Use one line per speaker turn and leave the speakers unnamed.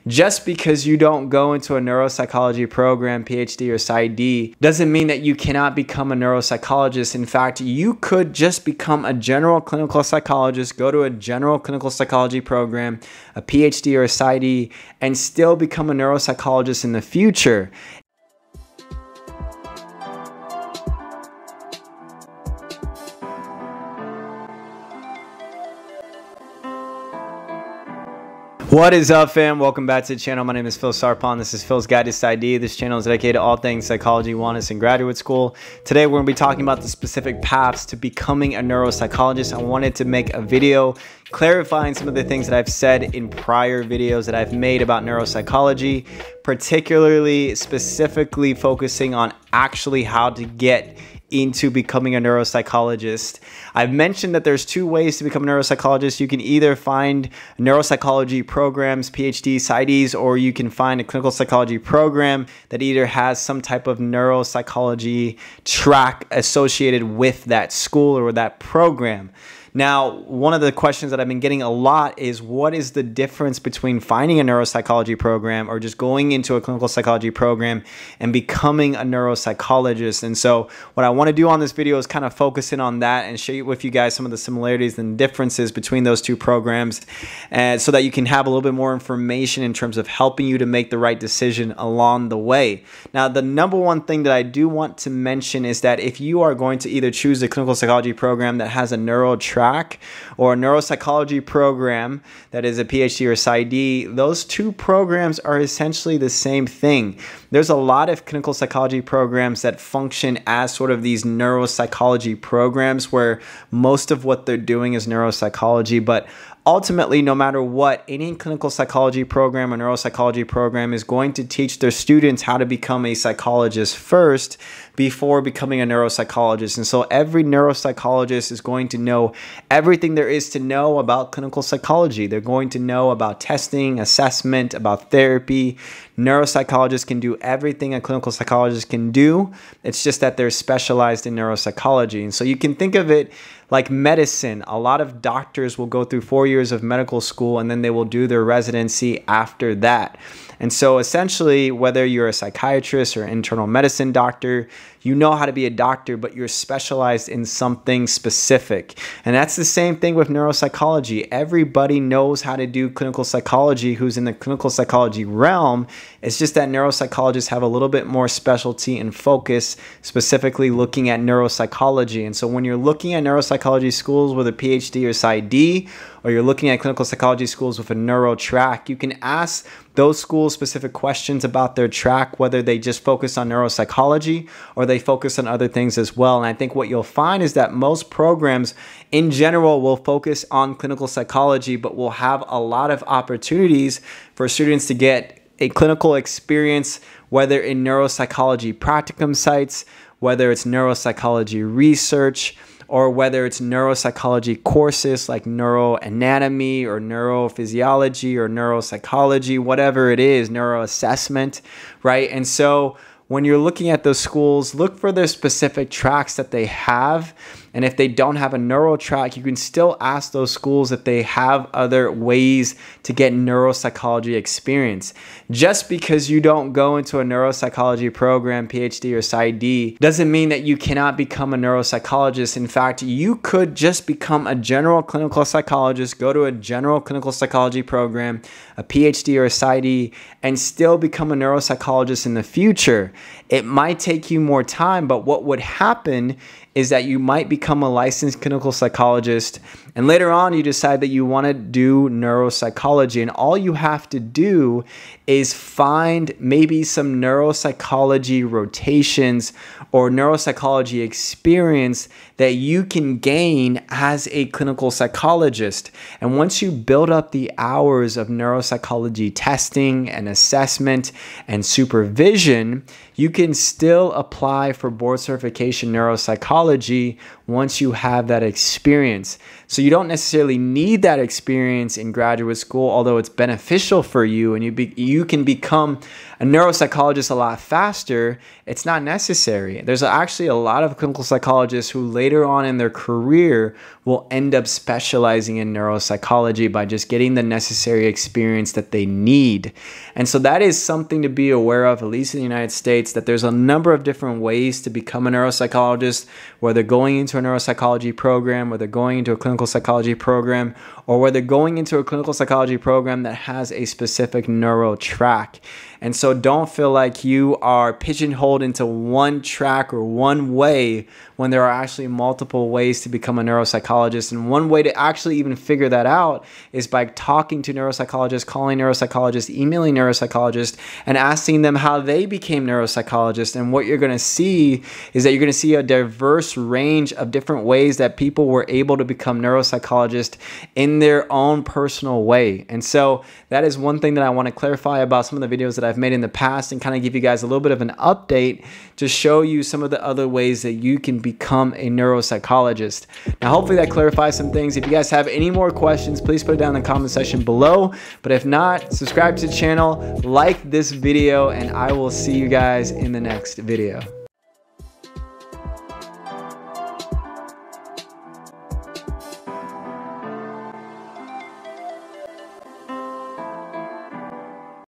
Just because you don't go into a neuropsychology program, PhD or PsyD, doesn't mean that you cannot become a neuropsychologist. In fact, you could just become a general clinical psychologist, go to a general clinical psychology program, a PhD or a PsyD, and still become a neuropsychologist in the future. What is up, fam? Welcome back to the channel. My name is Phil Sarpon. This is Phil's Guide to PsyD. This channel is dedicated to all things psychology, wellness, and graduate school. Today, we're going to be talking about the specific paths to becoming a neuropsychologist. I wanted to make a video clarifying some of the things that I've said in prior videos that I've made about neuropsychology, particularly specifically focusing on actually how to get into becoming a neuropsychologist. I've mentioned that there's two ways to become a neuropsychologist. You can either find neuropsychology programs, PhD, PsyDs, or you can find a clinical psychology program that either has some type of neuropsychology track associated with that school or that program. Now, one of the questions that I've been getting a lot is, what is the difference between finding a neuropsychology program or just going into a clinical psychology program and becoming a neuropsychologist? And so what I want to do on this video is kind of focus in on that and share with you guys some of the similarities and differences between those two programs, so that you can have a little bit more information in terms of helping you to make the right decision along the way. Now, the number one thing that I do want to mention is that if you are going to either choose a clinical psychology program that has a neuro track or a neuropsychology program that is a PhD or PsyD, those two programs are essentially the same thing. There's a lot of clinical psychology programs that function as sort of these neuropsychology programs where most of what they're doing is neuropsychology, but ultimately, no matter what, any clinical psychology program or neuropsychology program is going to teach their students how to become a psychologist first before becoming a neuropsychologist. And so every neuropsychologist is going to know everything there is to know about clinical psychology. They're going to know about testing, assessment, about therapy. Neuropsychologists can do everything a clinical psychologist can do. It's just that they're specialized in neuropsychology. And so you can think of it like medicine. A lot of doctors will go through 4 years of medical school and then they will do their residency after that. And so essentially, whether you're a psychiatrist or internal medicine doctor, you know how to be a doctor, but you're specialized in something specific. And that's the same thing with neuropsychology. Everybody knows how to do clinical psychology who's in the clinical psychology realm. It's just that neuropsychologists have a little bit more specialty and focus, specifically looking at neuropsychology. And so when you're looking at neuropsychology schools with a PhD or PsyD, or you're looking at clinical psychology schools with a neuro track, you can ask those schools specific questions about their track, whether they just focus on neuropsychology or they focus on other things as well. And I think what you'll find is that most programs in general will focus on clinical psychology, but will have a lot of opportunities for students to get a clinical experience, whether in neuropsychology practicum sites, whether it's neuropsychology research, or whether it's neuropsychology courses like neuroanatomy or neurophysiology or neuropsychology, whatever it is, neuroassessment, right? And so when you're looking at those schools, look for their specific tracks that they have. And if they don't have a neuro track, you can still ask those schools if they have other ways to get neuropsychology experience. Just because you don't go into a neuropsychology program, PhD or PsyD, doesn't mean that you cannot become a neuropsychologist. In fact, you could just become a general clinical psychologist, go to a general clinical psychology program, a PhD or a PsyD, and still become a neuropsychologist in the future. It might take you more time, but what would happen is that you might become a licensed clinical psychologist, and later on you decide that you want to do neuropsychology, and all you have to do is find maybe some neuropsychology rotations or neuropsychology experience that you can gain as a clinical psychologist. And once you build up the hours of neuropsychology testing and assessment and supervision, you can still apply for board certification neuropsychology once you have that experience. So you don't necessarily need that experience in graduate school, although it's beneficial for you and you can become a neuropsychologist a lot faster. It's not necessary. There's actually a lot of clinical psychologists who later on in their career will end up specializing in neuropsychology by just getting the necessary experience that they need. And so that is something to be aware of, at least in the United States, that there's a number of different ways to become a neuropsychologist, whether going into a neuropsychology program, whether going into a clinical psychology program, or whether going into a clinical psychology program that has a specific neuro track. And so don't feel like you are pigeonholed into one track or one way when there are actually multiple ways to become a neuropsychologist. And one way to actually even figure that out is by talking to neuropsychologists, calling neuropsychologists, emailing neuropsychologists, and asking them how they became neuropsychologists. And what you're going to see is that you're going to see a diverse range of different ways that people were able to become neuropsychologists in their own personal way. And so that is one thing that I want to clarify about some of the videos that I've made in the past, and kind of give you guys a little bit of an update to show you some of the other ways that you can become a neuropsychologist. Now, hopefully that clarifies some things. If you guys have any more questions, please put it down in the comment section below. But if not, subscribe to the channel, like this video, and I will see you guys in the next video.